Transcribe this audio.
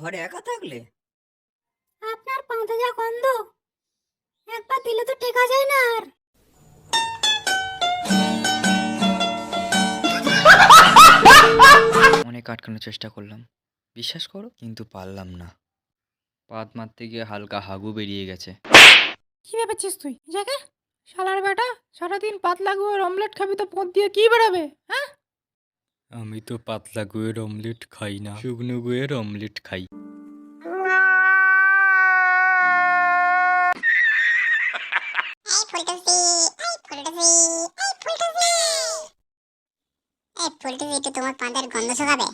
ঘরে একা থাকলে? আপনার পাঁতা যা গন্ধ, একবার দিলে তো টেকা যায় না আর। অনেক আটকানোর চেষ্টা করলাম, বিশ্বাস করো, কিন্তু পারলাম না। পাত মারতে গিয়ে হালকা হাগু বেরিয়ে গেছে। কি ভেবেছিস তুই জায়গা? শালার বেটা, সারাদিন পাতলা গুঁড়োর অমলেট খাবি তো পথ দিয়ে কি বেরোবে? হ্যাঁ, আমি তো পাতলা গুয়ের অমলেট খাই না, শুকনো গুয়ের অমলেট খাই। ফুলটুসি একটু তোমার পাঁদের গন্ধ শোকাবে।